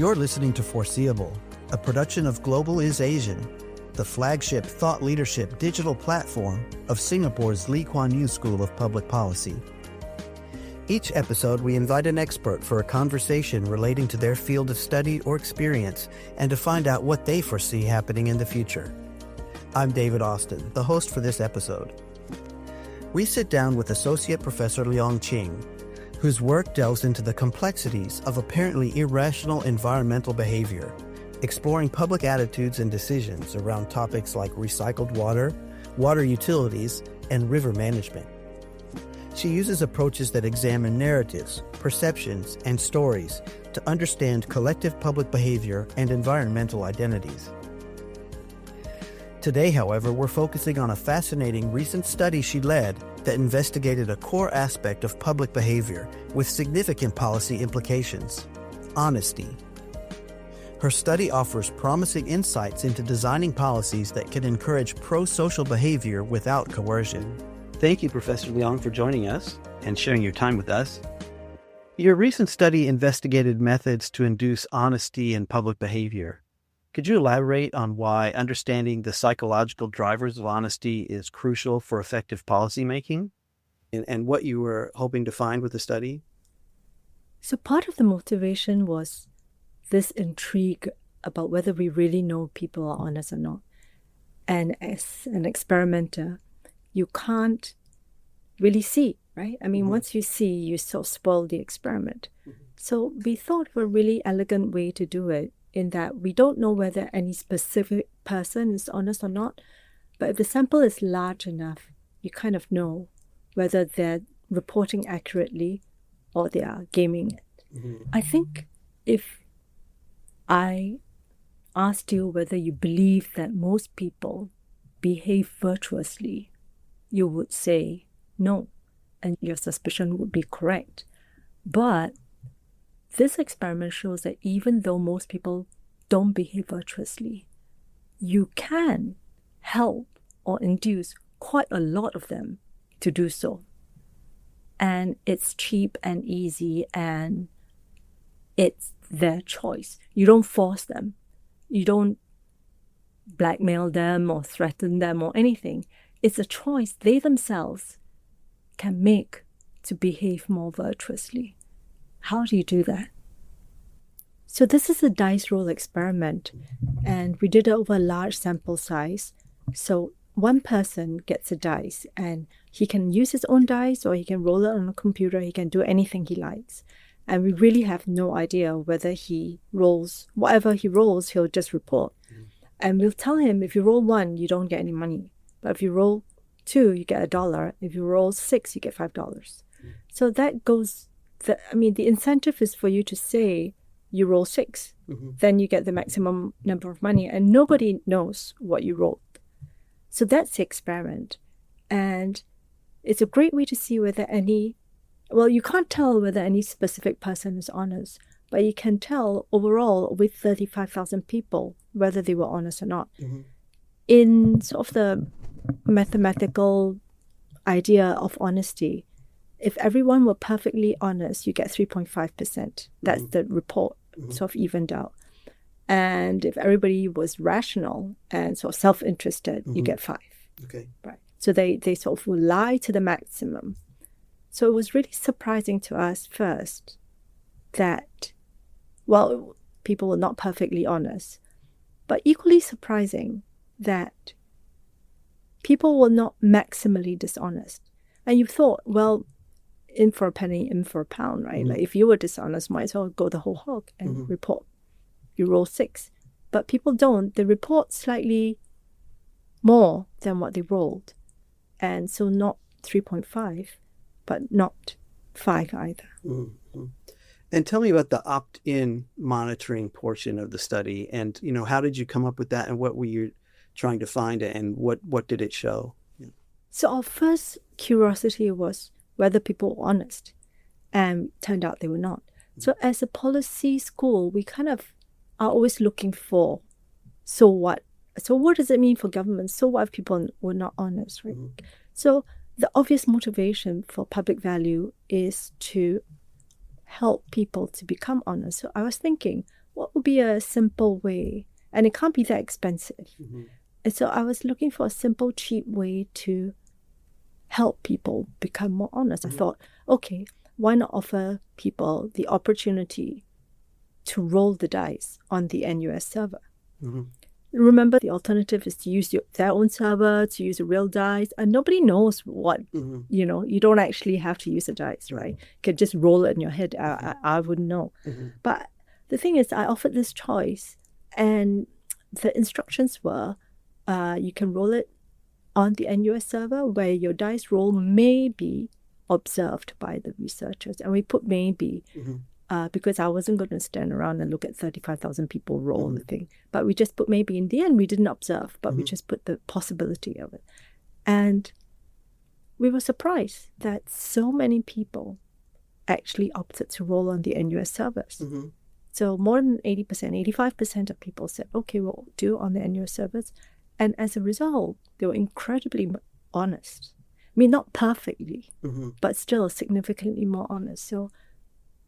You're listening to Foreseeable, a production of Global is Asian, the flagship thought leadership digital platform of Singapore's Lee Kuan Yew School of Public Policy. Each episode, we invite an expert for a conversation relating to their field of study or experience and to find out what they foresee happening in the future. I'm David Austin, the host for this episode. We sit down with Associate Professor Leong Ching, whose work delves into the complexities of apparently irrational environmental behavior, exploring public attitudes and decisions around topics like recycled water, water utilities, and river management. She uses approaches that examine narratives, perceptions, and stories to understand collective public behavior and environmental identities. Today, however, we're focusing on a fascinating recent study she led that investigated a core aspect of public behavior with significant policy implications: honesty. Her study offers promising insights into designing policies that can encourage pro-social behavior without coercion. Thank you, Professor Leong, for joining us and sharing your time with us. Your recent study investigated methods to induce honesty in public behavior. Could you elaborate on why understanding the psychological drivers of honesty is crucial for effective policymaking and what you were hoping to find with the study? So part of the motivation was this intrigue about whether we really know people are honest or not. And as an experimenter, you can't really see, right? I mean, once you see, you sort of spoil the experiment. So we thought of a really elegant way to do it, in that we don't know whether any specific person is honest or not, but if the sample is large enough, you kind of know whether they're reporting accurately or they are gaming it. I think if I asked you whether you believe that most people behave virtuously, you would say no, and your suspicion would be correct. But this experiment shows that even though most people don't behave virtuously, you can help or induce quite a lot of them to do so. And it's cheap and easy, and it's their choice. You don't force them. You don't blackmail them or threaten them or anything. It's a choice they themselves can make to behave more virtuously. How do you do that? So this is a dice roll experiment, and we did it over a large sample size. So one person gets a dice, and he can use his own dice or he can roll it on a computer. He can do anything he likes. And we really have no idea whether he rolls, whatever he rolls, he'll just report. And we'll tell him, if you roll 1, you don't get any money. But if you roll 2, you get $1. If you roll 6, you get $5. So that goes, the incentive is for you to say you roll 6. Then you get the maximum number of money, and nobody knows what you rolled. So that's the experiment. And it's a great way to see whether you can't tell whether any specific person is honest, but you can tell overall with 35,000 people whether they were honest or not. In sort of the mathematical idea of honesty, if everyone were perfectly honest, you get 3.5%. That's the report, sort of evened out. And if everybody was rational and sort of self-interested, you get 5. Okay. Right. So they sort of will lie to the maximum. So it was really surprising to us first that, people were not perfectly honest, but equally surprising that people were not maximally dishonest. And you thought, in for a penny, in for a pound, right? Like if you were dishonest, might as well go the whole hog and report. You roll 6. But people don't. They report slightly more than what they rolled. And so not 3.5, but not 5 either. And tell me about the opt-in monitoring portion of the study. And, how did you come up with that? And what were you trying to find? And what did it show? So our first curiosity was whether people were honest. And turned out they were not. So as a policy school, we kind of are always looking for, so what? So what does it mean for government? So what if people were not honest, right? So the obvious motivation for public value is to help people to become honest. So I was thinking, what would be a simple way? And it can't be that expensive. And so I was looking for a simple, cheap way to help people become more honest. I thought, okay, why not offer people the opportunity to roll the dice on the NUS server? Remember, the alternative is to use their own server, to use a real dice, and nobody knows what, you don't actually have to use a dice, right? You can just roll it in your head. I wouldn't know. But the thing is, I offered this choice, and the instructions were, you can roll it on the NUS server where your dice roll may be observed by the researchers. And we put maybe because I wasn't going to stand around and look at 35,000 people roll the thing. But we just put maybe. In the end, we didn't observe, but we just put the possibility of it. And we were surprised that so many people actually opted to roll on the NUS servers. So more than 80%, 85% of people said, okay, we'll do it on the NUS servers. And as a result, they were incredibly honest. I mean, not perfectly, but still significantly more honest. So,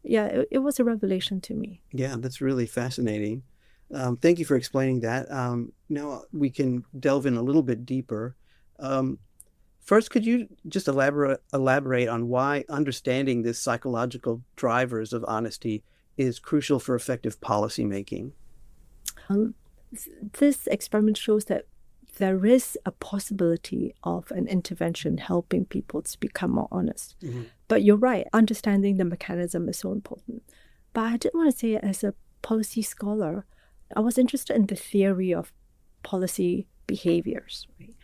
yeah, it was a revelation to me. Yeah, that's really fascinating. Thank you for explaining that. Now we can delve in a little bit deeper. First, could you just elaborate on why understanding the psychological drivers of honesty is crucial for effective policymaking? This experiment shows that there is a possibility of an intervention helping people to become more honest. But you're right, understanding the mechanism is so important. But I didn't want to say, as a policy scholar, I was interested in the theory of policy behaviors. Right?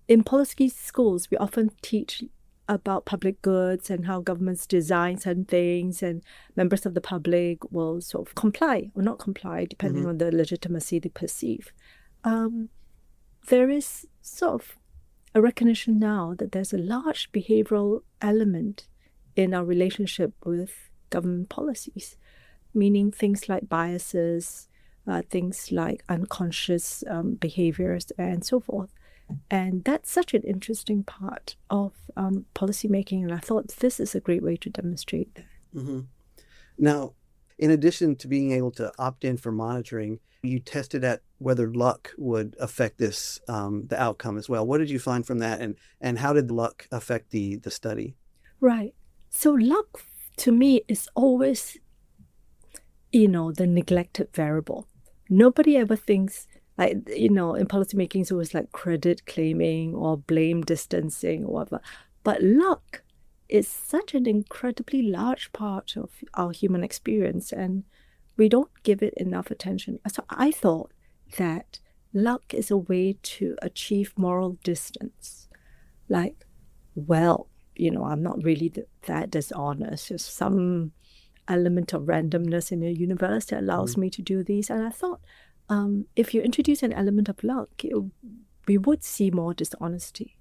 In policy schools, we often teach about public goods and how governments design certain things, and members of the public will sort of comply or not comply depending on the legitimacy they perceive. There is sort of a recognition now that there's a large behavioral element in our relationship with government policies, meaning things like biases, things like unconscious behaviors, and so forth. And that's such an interesting part of policymaking, and I thought this is a great way to demonstrate that. Now, in addition to being able to opt in for monitoring, you tested at whether luck would affect this, the outcome as well. What did you find from that, and how did luck affect the study? Right. So luck, to me, is always, the neglected variable. Nobody ever thinks, in policymaking, it's always like credit claiming or blame distancing or whatever. But luck is such an incredibly large part of our human experience, and we don't give it enough attention. So I thought that luck is a way to achieve moral distance. Like, I'm not really that dishonest. There's some element of randomness in the universe that allows me to do these. And I thought, if you introduce an element of luck, we would see more dishonesty.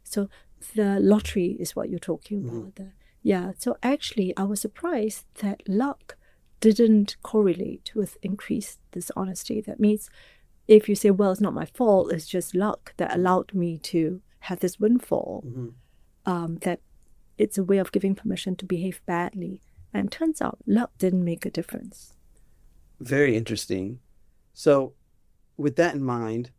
So the lottery is what you're talking about. So actually, I was surprised that luck didn't correlate with increased dishonesty. That means if you say, well, it's not my fault, it's just luck that allowed me to have this windfall, that it's a way of giving permission to behave badly. And it turns out luck didn't make a difference. Very interesting. So with that in mind,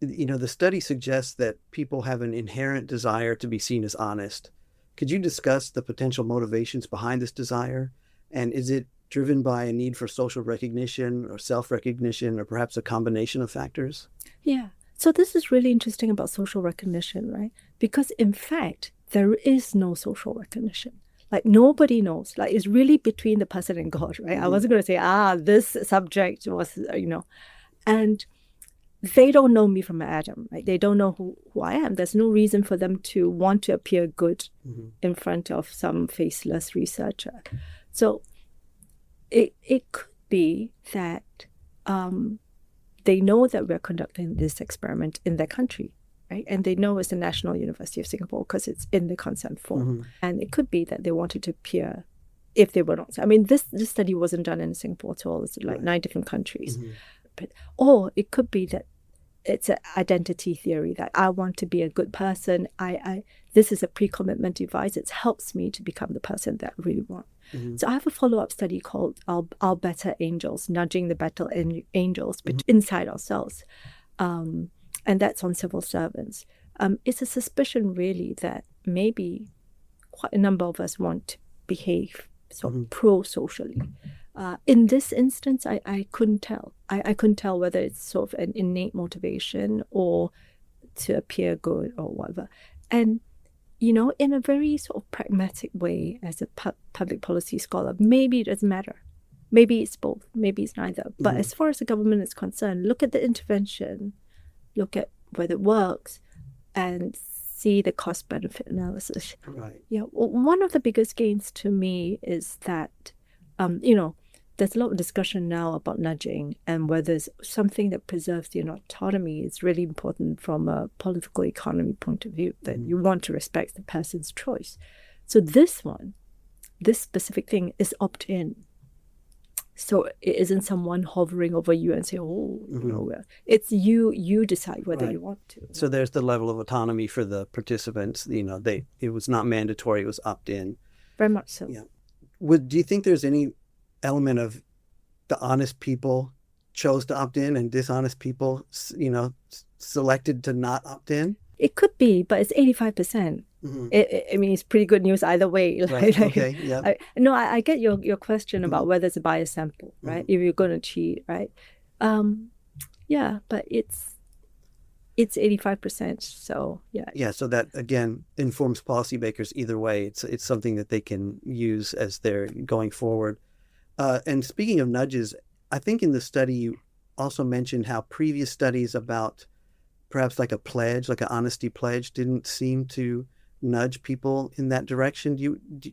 the study suggests that people have an inherent desire to be seen as honest. Could you discuss the potential motivations behind this desire? And is it driven by a need for social recognition or self-recognition, or perhaps a combination of factors? Yeah. So this is really interesting about social recognition, right? Because in fact, there is no social recognition. Like, nobody knows. Like, it's really between the person and God, right? I wasn't going to say, this subject was, and they don't know me from Adam, right? They don't know who I am. There's no reason for them to want to appear good in front of some faceless researcher. So it could be that they know that we're conducting this experiment in their country, right? And they know it's the National University of Singapore because it's in the consent form. And it could be that they wanted to appear, if they were not. I mean, this study wasn't done in Singapore at all. It's like 9 different countries. Or it could be that it's an identity theory, that I want to be a good person. this is a pre-commitment device. It helps me to become the person that I really want. So I have a follow-up study called Our Better Angels, Nudging the Better Angels inside ourselves. And that's on civil servants. It's a suspicion really that maybe quite a number of us want to behave sort of pro-socially. In this instance, I couldn't tell. I couldn't tell whether it's sort of an innate motivation or to appear good or whatever. And, you know, in a very sort of pragmatic way, as a public policy scholar, maybe it doesn't matter. Maybe it's both. Maybe it's neither. But as far as the government is concerned, look at the intervention, look at whether it works, and see the cost-benefit analysis. Right. Yeah. Well, one of the biggest gains to me is that, you know, there's a lot of discussion now about nudging and whether it's something that preserves the autonomy is really important from a political economy point of view, that you want to respect the person's choice. So this specific thing is opt-in. So it isn't someone hovering over you and say, oh, you know, it's you decide whether you want to. So there's the level of autonomy for the participants. You know, it was not mandatory, it was opt-in. Very much so. Yeah. Do you think there's any element of the honest people chose to opt in and dishonest people, you know, selected to not opt in? It could be, but it's 85%. I mean, it's pretty good news either way. Right. Okay. Yeah. I get your question about whether it's a biased sample, right? If you're going to cheat, right? Yeah, but it's 85%. So yeah. Yeah. So that again informs policymakers either way. It's something that they can use as they're going forward. And speaking of nudges, I think in the study you also mentioned how previous studies about perhaps like a pledge, like an honesty pledge, didn't seem to nudge people in that direction.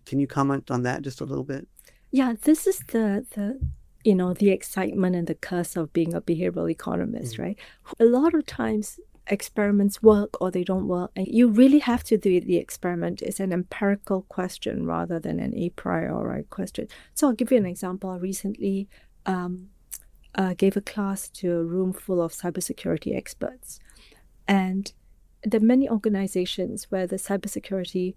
Can you comment on that just a little bit? Yeah, this is the excitement and the curse of being a behavioral economist, right? A lot of times experiments work or they don't work, and you really have to do the experiment. It's an empirical question rather than an a priori question. So I'll give you an example. I recently gave a class to a room full of cybersecurity experts, and there are many organizations where the cybersecurity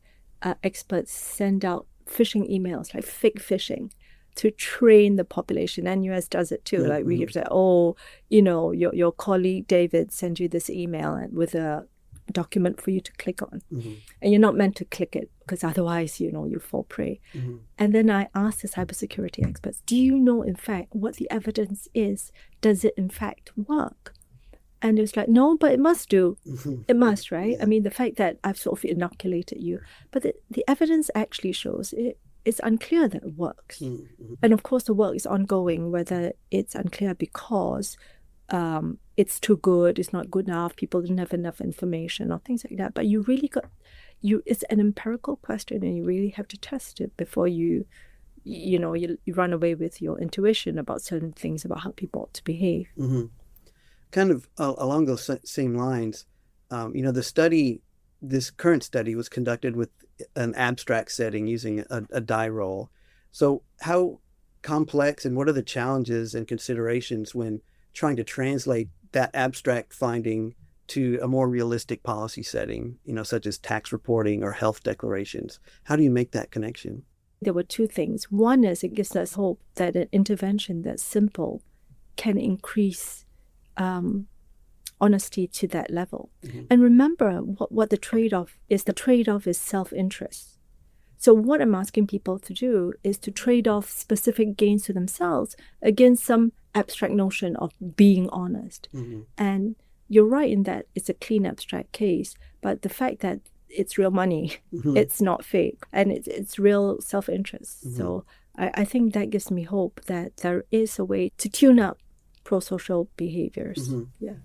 experts send out phishing emails, like fake phishing, to train the population. NUS does it too. Like we say, oh, you know, your colleague David sent you this email and with a document for you to click on. And you're not meant to click it because otherwise, you know, you fall prey. And then I asked the cybersecurity experts, do you know, in fact, what the evidence is? Does it, in fact, work? And it was like, no, but it must do. It must, right? I mean, the fact that I've sort of inoculated you. But the evidence actually shows it's unclear that it works. And of course, the work is ongoing, whether it's unclear because it's too good, it's not good enough, people didn't have enough information or things like that. But you really it's an empirical question and you really have to test it before you run away with your intuition about certain things about how people ought to behave. Kind of along those same lines, this current study was conducted with an abstract setting using a die roll. So how complex and what are the challenges and considerations when trying to translate that abstract finding to a more realistic policy setting, you know, such as tax reporting or health declarations? How do you make that connection? There were two things. One is it gives us hope that an intervention that's simple can increase honesty to that level. And remember what the trade-off is. The trade-off is self-interest. So what I'm asking people to do is to trade off specific gains to themselves against some abstract notion of being honest. And you're right in that it's a clean abstract case, but the fact that it's real money, it's not fake, and it's real self-interest. So I think that gives me hope that there is a way to tune up pro-social behaviors. Yeah.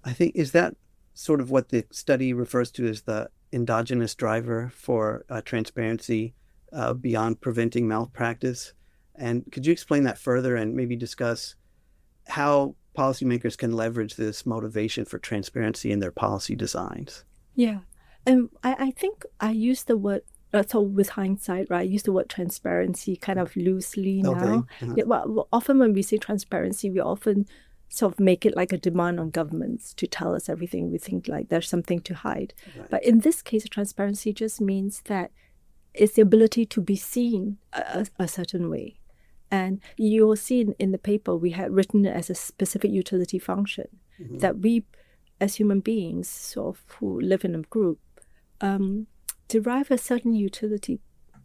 I think, is that sort of what the study refers to as the endogenous driver for transparency beyond preventing malpractice? And could you explain that further and maybe discuss how policymakers can leverage this motivation for transparency in their policy designs? Yeah. And I think I use the word, so with hindsight, right, I use the word transparency kind of loosely now. Yeah, well, often when we say transparency, we often sort of make it like a demand on governments to tell us everything. We think like there's something to hide. Right. But in this case, transparency just means that it's the ability to be seen a certain way. And you will see in the paper, we had written it as a specific utility function that we, as human beings, sort of who live in a group, derive a certain utility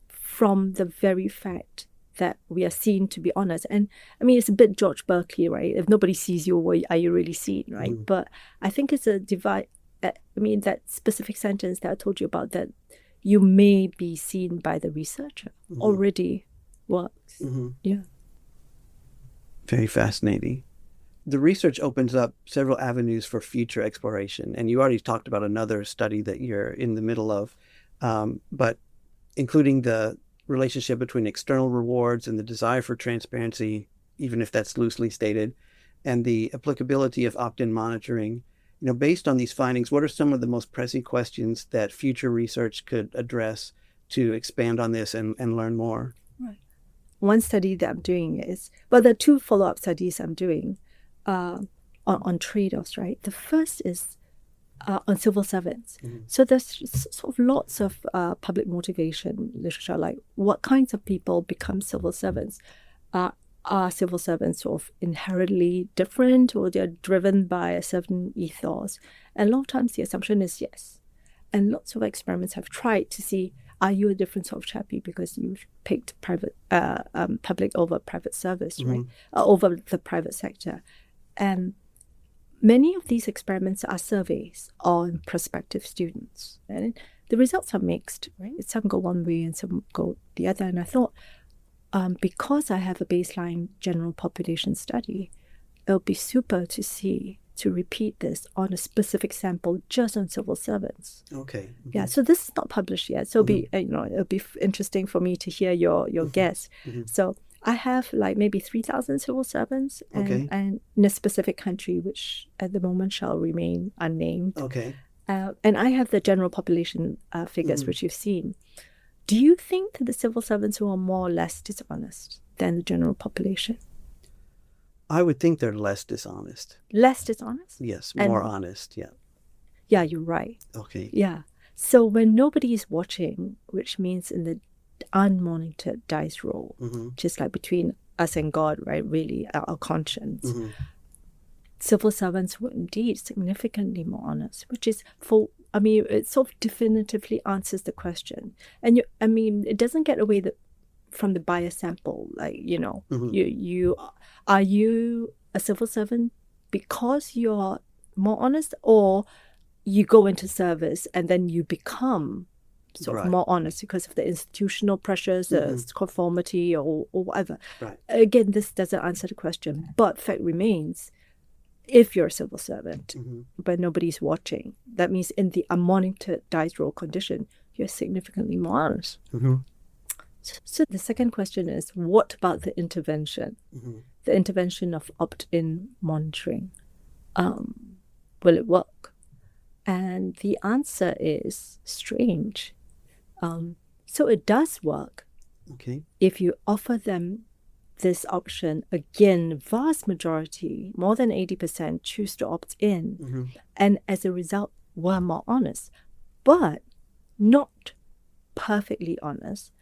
from the very fact that we are seen to be honest. And I mean, it's a bit George Berkeley, right? If nobody sees you, what are you really seen, right? But I think it's a divide. I mean, that specific sentence that I told you about, that you may be seen by the researcher, already works. Yeah. Very fascinating. The research opens up several avenues for future exploration. And you already talked about another study that you're in the middle of, but including the relationship between external rewards and the desire for transparency, even if that's loosely stated, and the applicability of opt-in monitoring. Based on these findings, what are some of the most pressing questions that future research could address to expand on this and learn more? Right. One study that I'm doing is, well, there are two follow-up studies I'm doing on trade-offs, right? The first is on civil servants. So there's sort of lots of public motivation literature, like what kinds of people become civil servants. Are civil servants sort of inherently different, or they're driven by a certain ethos? And a lot of times the assumption is yes. And lots of experiments have tried to see, are you a different sort of chappie because you've picked private, public over private service, right? Over the private sector. And many of these experiments are surveys on prospective students. And the results are mixed, right? Some go one way and some go the other. And I thought, because I have a baseline general population study, it'll be super to repeat this on a specific sample just on civil servants. Okay. Yeah, so this is not published yet. So it'll be interesting for me to hear your guess. So I have like maybe 3,000 civil servants and in a specific country, which at the moment shall remain unnamed. Okay. And I have the general population figures, which you've seen. Do you think that the civil servants who are more or less dishonest than the general population? I would think they're less dishonest. Less dishonest? Yes, more honest, yeah. Yeah, you're right. Okay. Yeah. So when nobody is watching, which means in the unmonitored dice roll, just like between us and God, right, really, our conscience, civil servants were indeed significantly more honest, which is it sort of definitively answers the question. And it doesn't get away from the bias sample. Like, you are you a civil servant because you're more honest, or you go into service and then you become sort of more honest because of the institutional pressures, the conformity, or whatever. Right. Again, this doesn't answer the question, but fact remains, if you're a civil servant, but nobody's watching, that means in the unmonitored dice roll condition, you're significantly more honest. So the second question is, what about the intervention? The intervention of opt-in monitoring. Will it work? And the answer is strange. So it does work. Okay. If you offer them this option, again, vast majority, more than 80%, choose to opt in. And as a result, were more honest, but not perfectly honest,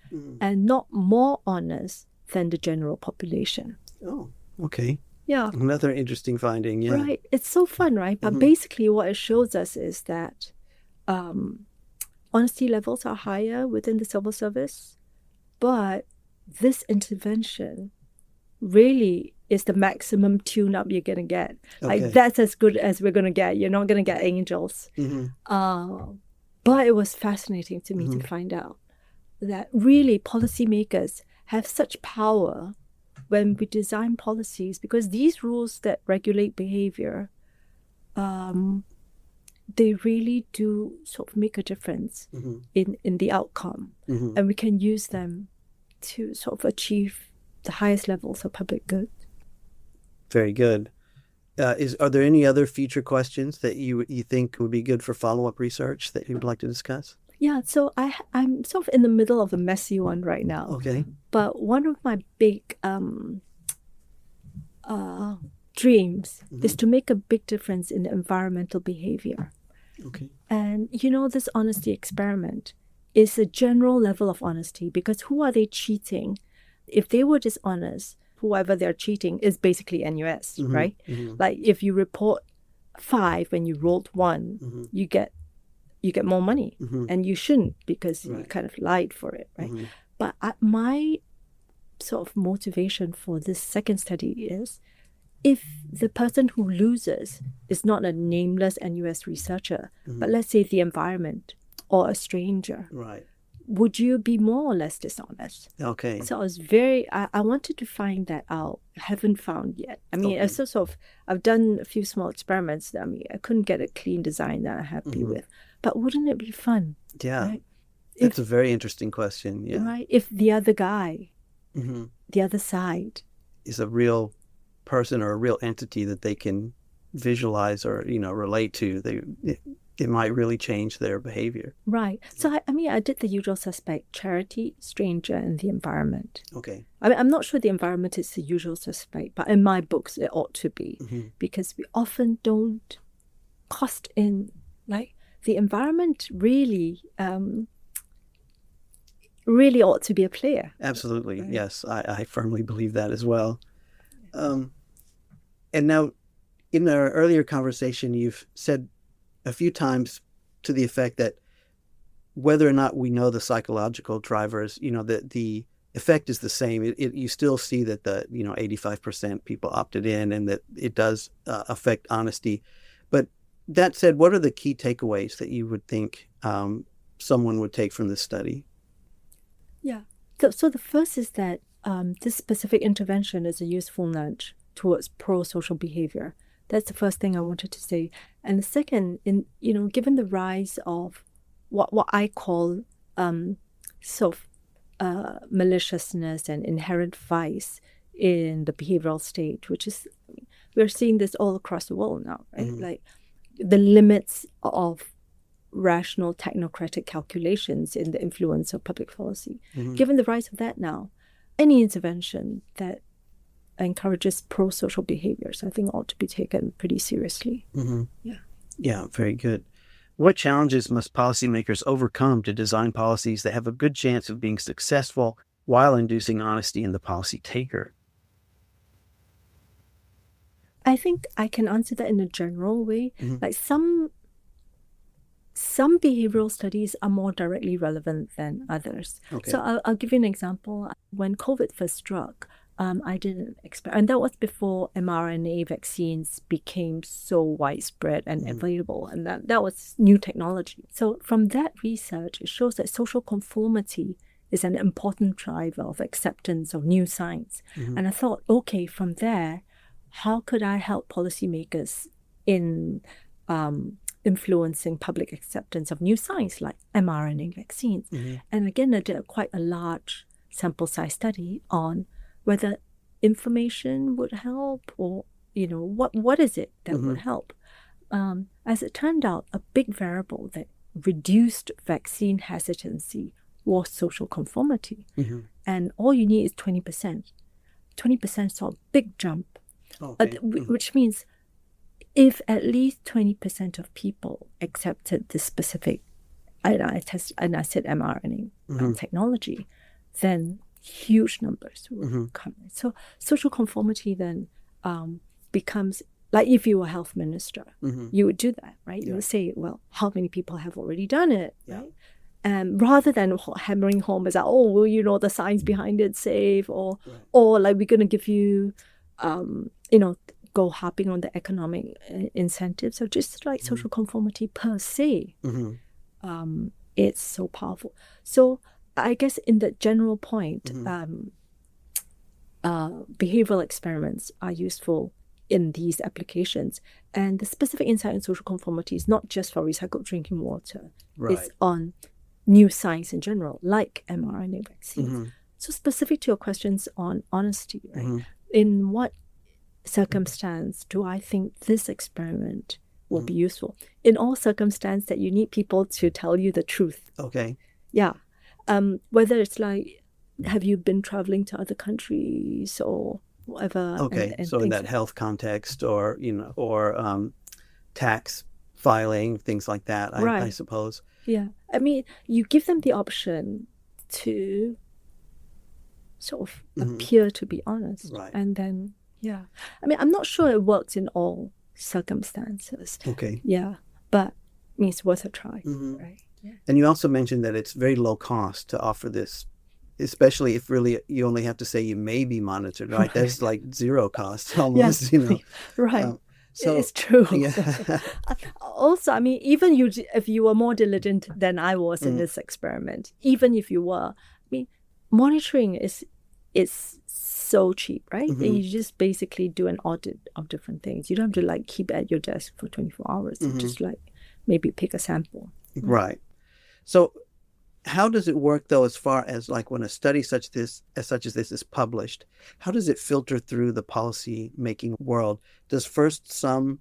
and not more honest than the general population. Oh, okay. Yeah. Another interesting finding, yeah. Right. It's so fun, right? But basically what it shows us is that honesty levels are higher within the civil service, but this intervention really is the maximum tune-up you're going to get. Okay. Like, that's as good as we're going to get. You're not going to get angels. But it was fascinating to me to find out that really policymakers have such power when we design policies, because these rules that regulate behavior, they really do sort of make a difference in the outcome. And we can use them to sort of achieve the highest levels of public good. Very good. Are there any other future questions that you think would be good for follow-up research that you would like to discuss? Yeah, so I'm sort of in the middle of a messy one right now. Okay. But one of my big dreams is to make a big difference in environmental behavior. Okay. And this honesty experiment is a general level of honesty, because who are they cheating? If they were dishonest, whoever they're cheating is basically NUS, right? Like if you report 5 when you rolled 1, you get more money, and you shouldn't, because you kind of lied for it, right? But my sort of motivation for this second study is, if the person who loses is not a nameless NUS researcher, but let's say the environment or a stranger, Right. would you be more or less dishonest? Okay. So I wanted to find that out. I haven't found yet. I mean, I've done a few small experiments. I mean, I couldn't get a clean design that I'm happy with. But wouldn't it be fun? Yeah. Right? That's a very interesting question. Yeah. Right? If the other guy, the other side, is a real person or a real entity that they can visualize or, relate to, it might really change their behavior. Right. So, I did the usual suspect: charity, stranger, and the environment. Okay. I mean, I'm not sure the environment is the usual suspect, but in my books, it ought to be, because we often don't cost in, like, the environment really ought to be a player. Absolutely. Right? Yes, I firmly believe that as well. And now, in our earlier conversation, you've said a few times to the effect that whether or not we know the psychological drivers, the effect is the same. You still see that 85% people opted in, and that it does affect honesty. But that said, what are the key takeaways that you would think someone would take from this study? Yeah. So the first is that this specific intervention is a useful nudge towards pro-social behavior. That's the first thing I wanted to say. And the second, given the rise of what I call maliciousness and inherent vice in the behavioral state, which is, we're seeing this all across the world now, right? Like the limits of rational technocratic calculations in the influence of public policy. Given the rise of that now, any intervention that encourages pro-social behaviors, I think, ought to be taken pretty seriously. Yeah, very good. What challenges must policymakers overcome to design policies that have a good chance of being successful while inducing honesty in the policy taker? I think I can answer that in a general way. Like some behavioral studies are more directly relevant than others. Okay. So I'll give you an example. When COVID first struck, I did an experiment, and that was before mRNA vaccines became so widespread and available, and that was new technology. So from that research, it shows that social conformity is an important driver of acceptance of new science. And I thought, okay, from there, how could I help policymakers in influencing public acceptance of new science like mRNA vaccines? And again, I did quite a large sample size study on whether information would help, or what is it that would help. As it turned out, a big variable that reduced vaccine hesitancy was social conformity. And all you need is 20%. 20% saw a big jump, which means if at least 20% of people accepted this specific, and I said mRNA technology, then huge numbers will come. So social conformity then becomes, like if you were a health minister, you would do that, right? You would say, well, how many people have already done it, right? Rather than hammering home as well, the science behind it safe, or like we're going to give you, go harping on the economic incentives. So just like social conformity per se, it's so powerful. So I guess in the general point, behavioral experiments are useful in these applications. And the specific insight in social conformity is not just for recycled drinking water. It's on new science in general, like mRNA vaccines. So specific to your questions on honesty, right? In what circumstance do I think this experiment will be useful? In all circumstances that you need people to tell you the truth. Okay. Yeah. Whether it's like, have you been traveling to other countries, or whatever. Okay, and so in things that health context, or tax filing, things like that, I Right. suppose. Yeah. I mean, you give them the option to sort of appear to be honest. Right. And then, yeah. I mean, I'm not sure it works in all circumstances. Okay. Yeah. But I mean, it's worth a try. Right. Yeah. And you also mentioned that it's very low cost to offer this, especially if really you only have to say you may be monitored, right? That's like zero cost almost, Right. So it's true. Yeah. Also, I mean, even if you were more diligent than I was in this experiment, even if you were, I mean, monitoring is so cheap, right? And you just basically do an audit of different things. You don't have to like keep at your desk for 24 hours. You just like maybe pick a sample. Right. So how does it work though, as far as like when a study such as this is published, how does it filter through the policy making world? Does first some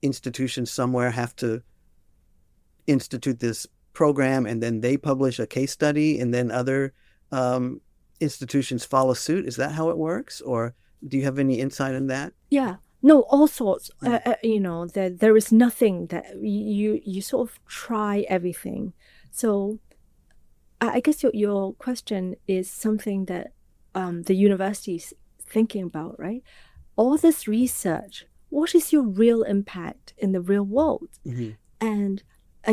institution somewhere have to institute this program, and then they publish a case study, and then other institutions follow suit? Is that how it works? Or do you have any insight in that? Yeah. No, all sorts. There is nothing that you sort of try everything. So I guess your question is something that the university is thinking about, right? All this research, what is your real impact in the real world? And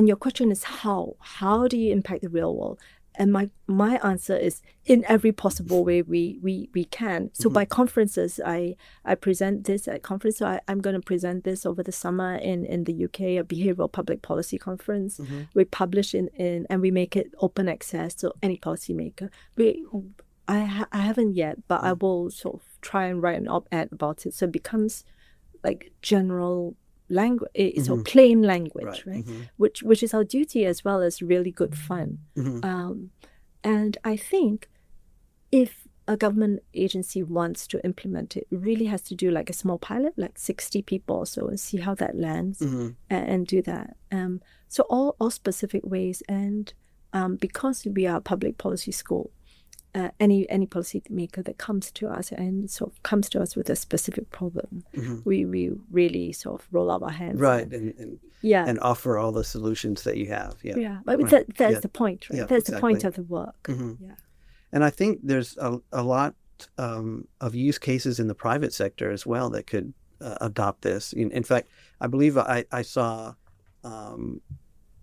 your question is how? How do you impact the real world? And my answer is in every possible way we can. So by conferences, I present this at conference. So I'm going to present this over the summer in the UK, a behavioural public policy conference. We publish and we make it open access to any policymaker. I haven't yet, but I will sort of try and write an op-ed about it. So it becomes like general language, it's all plain language, right? Which is our duty as well as really good fun. And I think if a government agency wants to implement it, it really has to do like a small pilot, like 60 people or so, and see how that lands and do that. So all specific ways. And because we are a public policy school, any policy maker that comes to us and sort of comes to us with a specific problem, we really sort of roll up our hands, and offer all the solutions that you have. But that's the point, right? That's the point of the work. And I think there's a lot of use cases in the private sector as well that could adopt this. In fact, I believe I saw a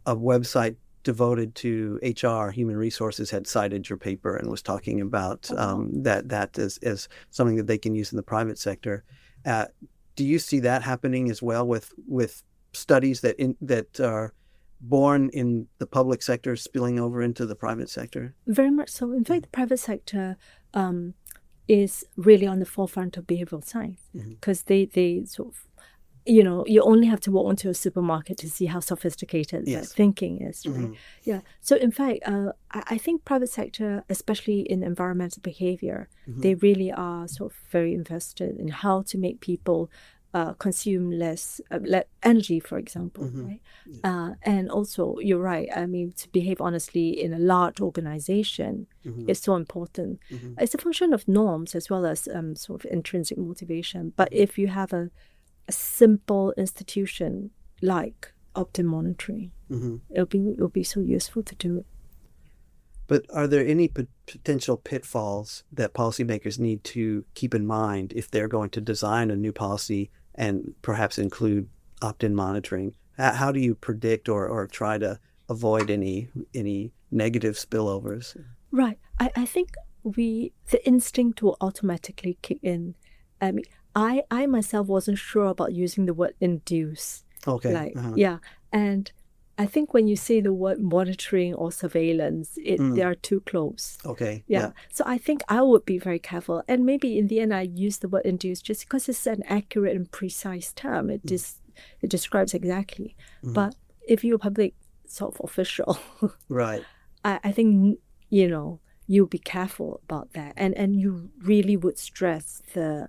website devoted to HR, human resources, had cited your paper and was talking about that as something that they can use in the private sector. Do you see that happening as well with studies that are born in the public sector spilling over into the private sector? Very much so. In fact, the private sector is really on the forefront of behavioral science because they sort of, you only have to walk into a supermarket to see how sophisticated that thinking is, right? Yeah. So in fact, I think private sector, especially in environmental behavior, they really are sort of very invested in how to make people consume less energy, for example, right? And also, you're right. I mean, to behave honestly in a large organization is so important. It's a function of norms as well as sort of intrinsic motivation. But if you have a simple institution like opt-in monitoring, it'll be so useful to do it. But are there any potential pitfalls that policymakers need to keep in mind if they're going to design a new policy and perhaps include opt-in monitoring? How do you predict or try to avoid any negative spillovers? Right. I think the instinct will automatically kick in. I mean, I myself wasn't sure about using the word induce. Okay. And I think when you say the word monitoring or surveillance, they are too close. Okay. Yeah. So I think I would be very careful. And maybe in the end, I use the word induce just because it's an accurate and precise term. It describes exactly. But if you're a public sort of official, right, I think, you'll be careful about that. And you really would stress the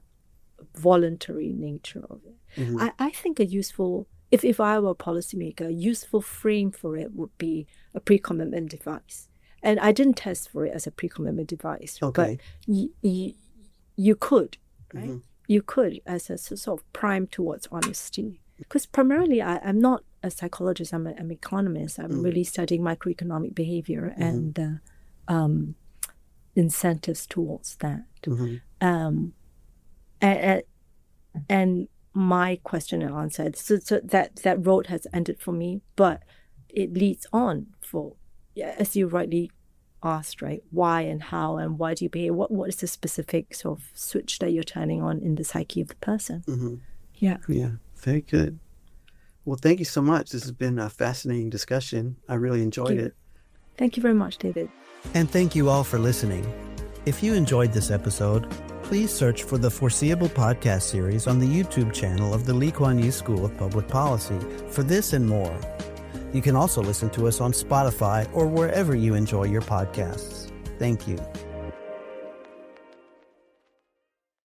voluntary nature of it. I think a useful, if I were a policymaker, a useful frame for it would be a pre-commitment device. And I didn't test for it as a pre-commitment device. Okay. But you could, right? You could, as a sort of prime towards honesty. Because primarily, I'm not a psychologist, I'm an economist. I'm really studying microeconomic behavior and incentives towards that. And my question and answer, so that road has ended for me, but it leads on for, as you rightly asked, right? Why and how and why do you behave? What is the specific sort of switch that you're turning on in the psyche of the person? Yeah, very good. Well, thank you so much. This has been a fascinating discussion. I really enjoyed it. Thank you very much, David. And thank you all for listening. If you enjoyed this episode, please search for the Foreseeable Podcast series on the YouTube channel of the Lee Kuan Yew School of Public Policy for this and more. You can also listen to us on Spotify or wherever you enjoy your podcasts. Thank you.